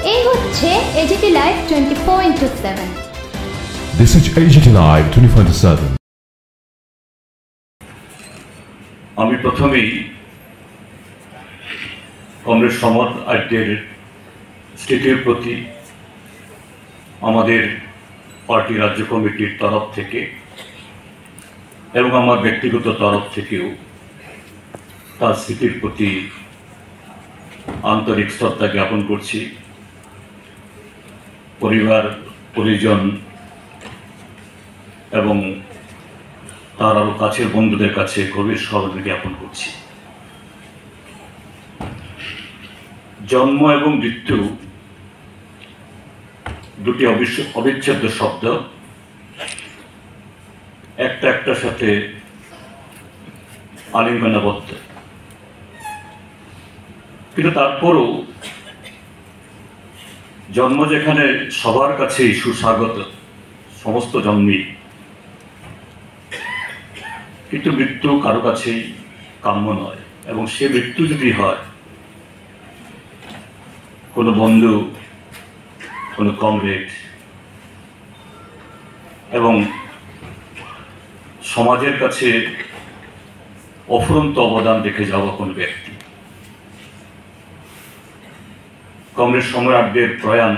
এই হচ্ছে AGT live 24/7। This is AGT Live 24/7. আমি প্রথমেই কমরেড সমর আড্ডের স্টেটের প্রতি আমাদের পার্টি রাজ্য কমিটির তরফ থেকে এবং আমার ব্যক্তিগত তরফ থেকেও তার স্মৃতির প্রতি আন্তরিক শ্রদ্ধা জ্ঞাপন করছি। পরিবার পরিজন এবং তার আরো কাছের বন্ধুদের কাছে গভীর শ্রদ্ধা জ্ঞাপন করছি। জন্ম এবং মৃত্যু দুটি অবিচ্ছেদ্য শব্দ, একটার সাথে আলিঙ্গনাবদ্ধ, কিন্তু তারপরও জন্ম যেখানে সবার কাছেই সুস্বাগত, সমস্ত জন্মই, কিন্তু মৃত্যু কারো কাছেই কাম্য নয়। এবং সে মৃত্যু যদি হয় কোনো বন্ধু, কোনো কমরেড এবং সমাজের কাছে অফুরন্ত অবদান রেখে যাওয়া কোনো ব্যক্তি, কমরেড সমর আড্ডের প্রয়াণ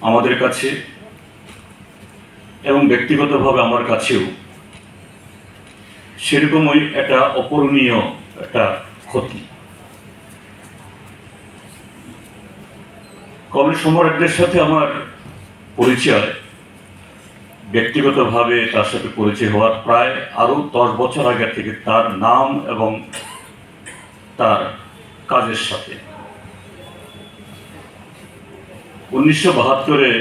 আমাদের কাছে এবং ব্যক্তিগতভাবে আমার কাছেও সেরকমই একটা অপূরণীয় একটা ক্ষতি। কমরেড সমর আড্ডের সাথে আমার পরিচয়, ব্যক্তিগতভাবে তার সাথে পরিচয় হওয়ার প্রায় আরো 10 বছর আগে থেকে তার নাম এবং তার কাজের সাথে। 1972-এ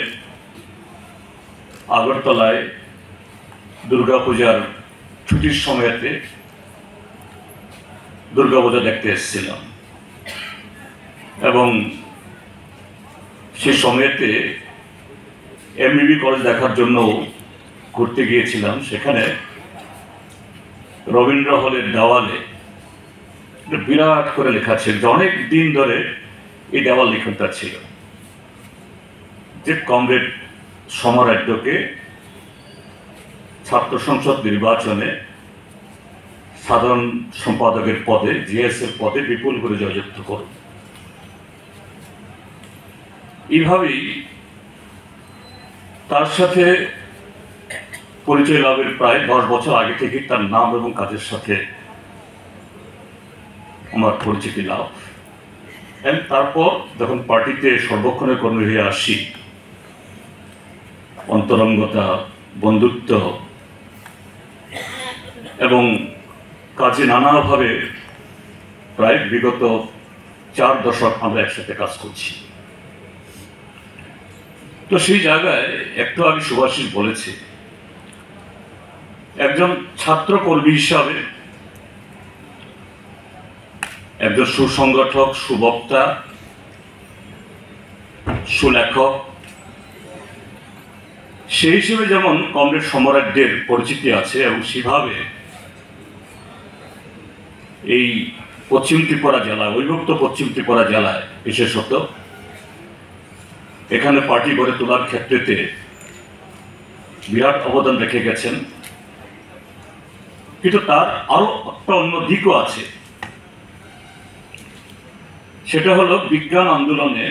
আগরতলায় দুর্গাপূজার ছুটির সময়তে দুর্গাপূজা দেখতে এসেছিলাম এবং সে সময়তে এমবিবি কলেজ দেখার জন্য ঘুরতে গিয়েছিলাম। সেখানে রবীন্দ্র হলের দেওয়ালে বিরাট করে লেখা ছিল, যে অনেক দিন ধরে এই দেওয়াল লিখনটা ছিল, যে কমরেড সমর আড্ডকে ছাত্র সংসদ নির্বাচনে সাধারণ সম্পাদকের পদে, জিএসের পদে বিপুল করে জয়যুক্ত করুন। এইভাবেই তার সাথে পরিচয় লাভের প্রায় 10 বছর আগে থেকে তার নাম এবং কাজের সাথে আমার পরিচিতি লাভ। এবং তারপর যখন পার্টিতে সর্বক্ষণের কর্মী হয়ে আসি, অন্তরঙ্গতা, বন্ধুত্ব এবং কাজে নানাভাবে প্রায় বিগত 4 দশক আমরা একসাথে কাজ করছি। তো সেই জায়গায় একটু আগে সুভাষিস বলেছে, একজন ছাত্র কর্মী হিসাবে, একজন সুসংগঠক, সুবক্তা, সুলেখক, সেই হিসেবে যেমন কমরেড সমর আড্ডের পরিচিতি আছে, এবং সেভাবে এই পশ্চিম ত্রিপুরা জেলায়, অবিভক্ত পশ্চিম ত্রিপুরা জেলায় বিশেষত এখানে পার্টি গড়ে তোলার ক্ষেত্রেতে বিরাট অবদান রেখে গেছেন। কিন্তু তার আরো একটা অন্য দিকও আছে, সেটা হলো বিজ্ঞান আন্দোলনে,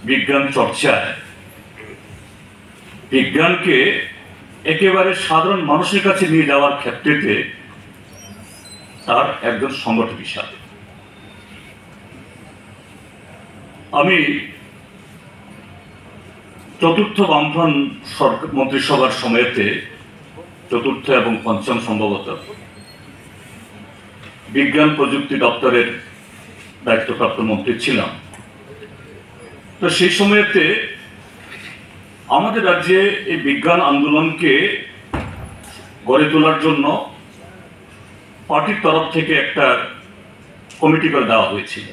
বিজ্ঞান চর্চায়, বিজ্ঞানকে একেবারে সাধারণ মানুষের কাছে নিয়ে যাওয়ার ক্ষেত্রেতে তার একজন সংগঠক হিসাবে। আমি চতুর্থ বামফ্রন্ট সরকার মন্ত্রিসভার সময়তে, চতুর্থ এবং পঞ্চম সম্ভবত, বিজ্ঞান প্রযুক্তি দপ্তরের দায়িত্বপ্রাপ্ত মন্ত্রী ছিলাম। তো সেই সময়তে আমাদের রাজ্যে এই বিজ্ঞান আন্দোলনকে গড়ে তোলার জন্য পার্টির তরফ থেকে একটা কমিটি করে দেওয়া হয়েছিল।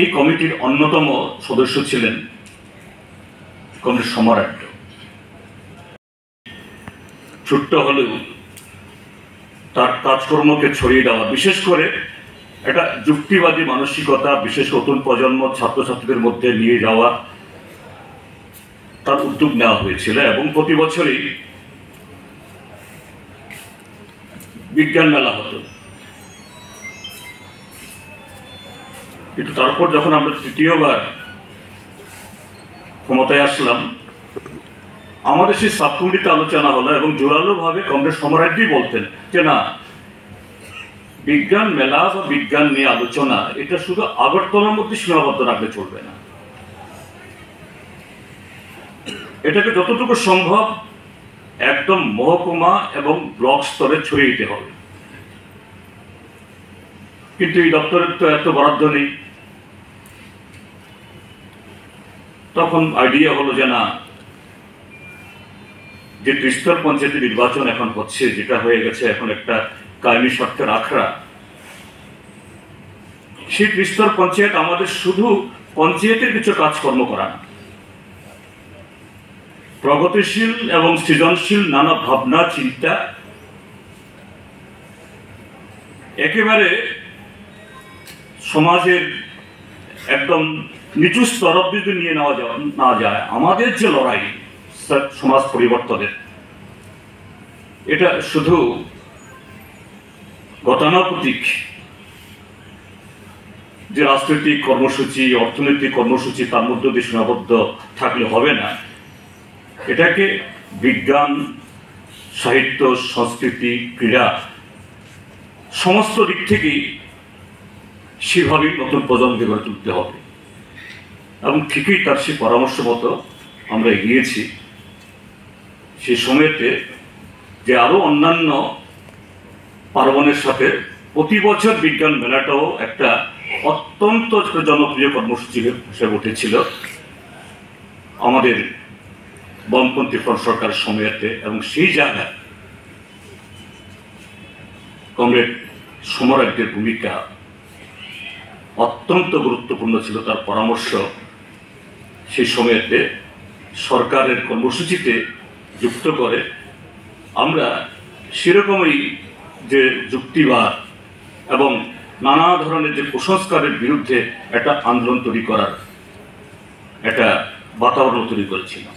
এই কমিটির অন্যতম সদস্য ছিলেন কমরেড সমর আড্ড। ছোট্ট হলেও তার কাজকর্মকে ছড়িয়ে দেওয়া, বিশেষ করে একটা যুক্তিবাদী মানসিকতা, বিশেষ নতুন প্রজন্ম ছাত্রছাত্রীদের মধ্যে নিয়ে যাওয়া তার উদ্যোগ নেওয়া হয়েছিল এবং প্রতি বছরই বিজ্ঞান মেলা হতো। কিন্তু তারপর যখন আমরা তৃতীয়বার ক্ষমতায় আসলাম, আমাদের সেই সাব কমিটিতে আলোচনা হলো এবং জোরালোভাবে কংগ্রেস সম্রাজ্ঞী বলতেন যে না, বিজ্ঞান মেলা বা বিজ্ঞান নিয়ে আলোচনা এটা শুধু আগরতলার মধ্যে সীমাবদ্ধ রাখলে চলবে না, এটাকে যতটুকু সম্ভব একদম মহকুমা এবং ব্লক স্তরে ছড়িয়ে দিতে হবে। কিন্তু এই দপ্তরের তো এত বরাদ্দ নেই। তখন আইডিয়া হলো যে না, যে ত্রিস্তর পঞ্চায়েতের নির্বাচন এখন হচ্ছে, যেটা হয়ে গেছে এখন একটা কায়েমি স্বার্থের আখড়া, সেই ত্রিস্তর পঞ্চায়েত আমাদের শুধু পঞ্চায়েতের কিছু কাজকর্ম করা না, প্রগতিশীল এবং সৃজনশীল নানা ভাবনা চিন্তা একেবারে সমাজের একদম নিচু স্তর অবধি নিয়ে না যায়। আমাদের যে লড়াই সমাজ পরিবর্তনের, এটা শুধু গতানুগতিক যে রাজনৈতিক কর্মসূচি, অর্থনৈতিক কর্মসূচি তার মধ্যে দিয়ে সীমাবদ্ধ থাকলে হবে না। এটাকে বিজ্ঞান, সাহিত্য, সংস্কৃতি, ক্রীড়া সমস্ত দিক থেকেই সেভাবেই নতুন প্রজন্মকে গড়ে তুলতে হবে এবং ঠিকই তার সেই পরামর্শ মতো আমরা এগিয়েছি। সেই সময়তে যে আরো অন্যান্য পার্বণের সাথে প্রতি বছর বিজ্ঞান মেলাটাও একটা অত্যন্ত জনপ্রিয় কর্মসূচি হিসেবে উঠেছিল আমাদের বামপন্থী ফ্রন্ট সরকারের সময়তে, এবং সেই জায়গায় কমরেড সমরাজ্ঞের ভূমিকা অত্যন্ত গুরুত্বপূর্ণ ছিল। তার পরামর্শ সেই সময়তে সরকারের কর্মসূচিতে যুক্ত করে আমরা সেরকমই যে যুক্তিবাদ এবং নানা ধরনের যে কুসংস্কারের বিরুদ্ধে একটা আন্দোলন তৈরি করার একটা বাতাবরণ তৈরি করেছিলাম।